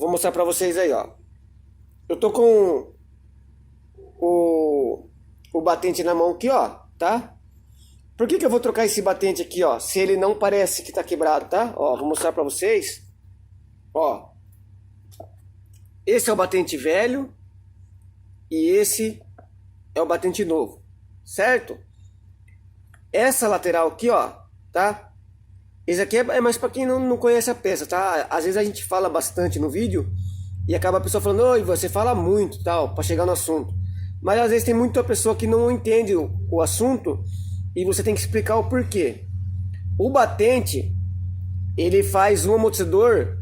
vou mostrar pra vocês aí, ó. Eu tô com o batente na mão aqui, ó, tá? Por que que eu vou trocar esse batente aqui, ó, se ele não parece que tá quebrado, tá? Ó, vou mostrar pra vocês. Ó, esse é o batente velho e esse é o batente novo, certo? Essa lateral aqui, ó, tá? Esse aqui é mais pra quem não conhece a peça, tá? Às vezes a gente fala bastante no vídeo e acaba a pessoa falando, oi, você fala muito, tal, pra chegar no assunto. Mas às vezes tem muita pessoa que não entende o assunto e você tem que explicar o porquê. O batente, ele faz o amortecedor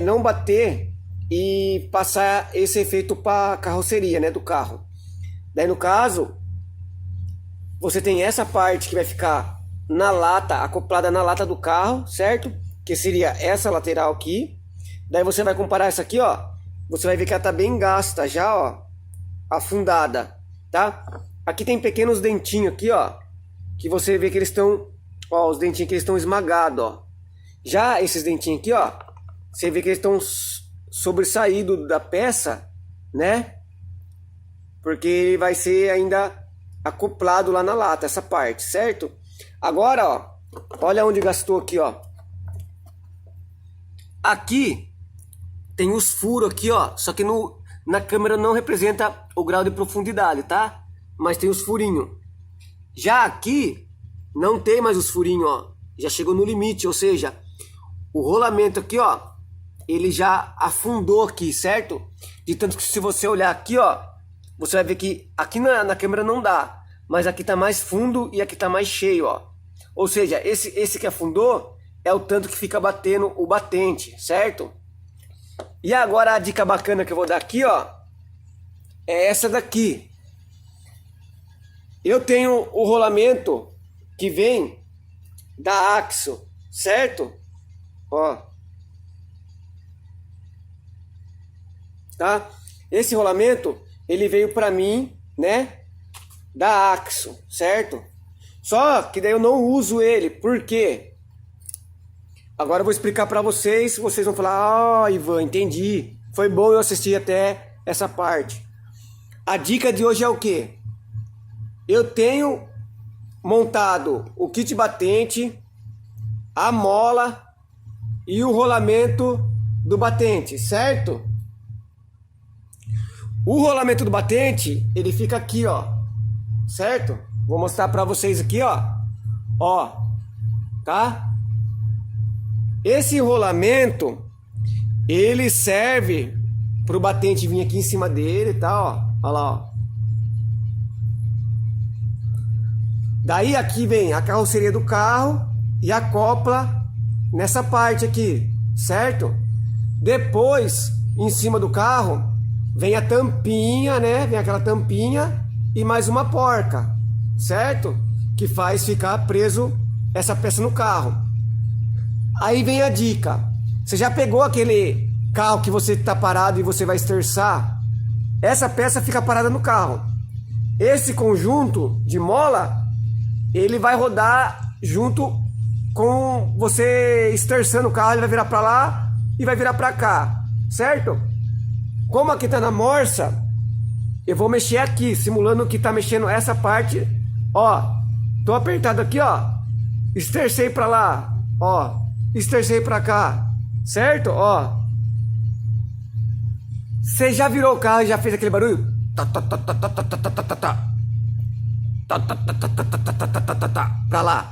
não bater e passar esse efeito para carroceria, né, do carro. Daí no caso, você tem essa parte que vai ficar na lata, acoplada na lata do carro, certo? Que seria essa lateral aqui. Daí você vai comparar essa aqui, ó. Você vai ver que ela tá bem gasta já, ó. Afundada, tá? Aqui tem pequenos dentinhos aqui, ó. Que você vê que eles estão, ó, os dentinhos que eles estão esmagados, ó. Já esses dentinhos aqui, ó. Você vê que eles estão sobressaídos da peça, né? Porque ele vai ser ainda acoplado lá na lata, essa parte, certo? Agora, ó, olha onde gastou aqui, ó. Aqui tem os furos aqui, ó, só que na câmera não representa o grau de profundidade, tá? Mas tem os furinhos. Já aqui não tem mais os furinhos, ó. Já chegou no limite, ou seja, o rolamento aqui, ó, ele já afundou aqui, certo? De tanto que se você olhar aqui, ó, você vai ver que aqui na câmera não dá, mas aqui tá mais fundo e aqui tá mais cheio, ó. Ou seja, esse que afundou é o tanto que fica batendo o batente, certo? E agora a dica bacana que eu vou dar aqui, ó, é essa daqui. Eu tenho o rolamento que vem da Axo, certo? Ó. Tá? Esse rolamento, ele veio pra mim, né, da Axo, certo? Só que daí eu não uso ele, por quê? Agora eu vou explicar pra vocês, vocês vão falar, ah, Ivan, entendi. Foi bom eu assistir até essa parte. A dica de hoje é o quê? Eu tenho montado o kit batente, a mola e o rolamento do batente, certo? O rolamento do batente, ele fica aqui, ó, certo? Vou mostrar pra vocês aqui, ó, tá? Esse rolamento, ele serve pro batente vir aqui em cima dele, tá, ó, olha lá, ó. Daí aqui vem a carroceria do carro e acopla nessa parte aqui, certo? Depois, em cima do carro, vem a tampinha, né? Vem aquela tampinha e mais uma porca, certo? Que faz ficar preso essa peça no carro. Aí vem a dica. Você já pegou aquele carro que você tá parado e você vai esterçar? Essa peça fica parada no carro. Esse conjunto de mola, ele vai rodar junto com você esterçando o carro. Ele vai virar para lá e vai virar para cá, certo? Como aqui tá na morsa, eu vou mexer aqui, simulando que tá mexendo essa parte. Ó, tô apertado aqui, ó. Estercei pra lá, ó. Estercei pra cá, certo? Ó. Você já virou o carro e já fez aquele barulho? Pra lá.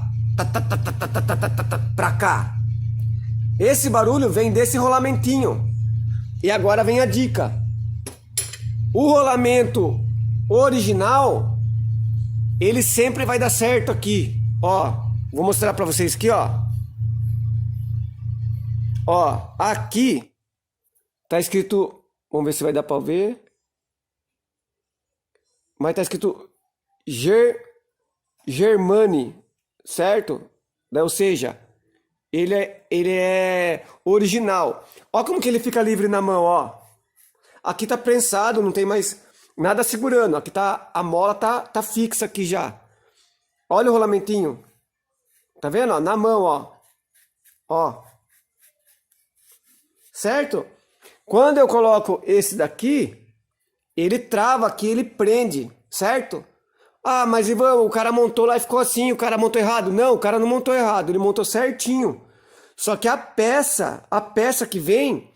Pra cá. Esse barulho vem desse rolamentinho. E agora vem a dica. O rolamento original, ele sempre vai dar certo aqui. Ó, vou mostrar pra vocês aqui, ó. Ó, aqui tá escrito, vamos ver se vai dar pra ver. Mas tá escrito Germani, certo? Ou seja, ele é original. Ó como que ele fica livre na mão, ó. Aqui tá prensado, não tem mais nada segurando. Aqui tá, a mola tá fixa aqui já. Olha o rolamentinho. Tá vendo, ó? Na mão, ó. Ó. Certo? Quando eu coloco esse daqui, ele trava aqui, ele prende, certo? Ah, mas Ivan, o cara montou lá e ficou assim, o cara montou errado. Não, o cara não montou errado, ele montou certinho. Só que a peça que vem,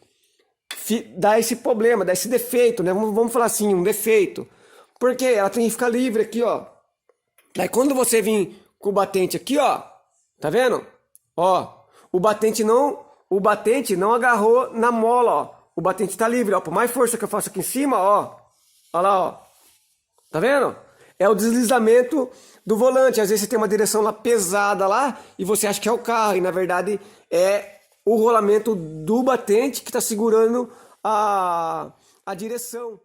dá esse problema, dá esse defeito, né? Vamos falar assim, um defeito. Porque ela tem que ficar livre aqui, ó. Daí quando você vir com o batente aqui, ó, tá vendo? Ó, o batente não agarrou na mola, ó. O batente tá livre, ó. Por mais força que eu faço aqui em cima, ó. Ó lá, ó. Tá vendo? É o deslizamento do volante. Às vezes você tem uma direção lá pesada lá e você acha que é o carro e na verdade é o rolamento do batente que está segurando a direção.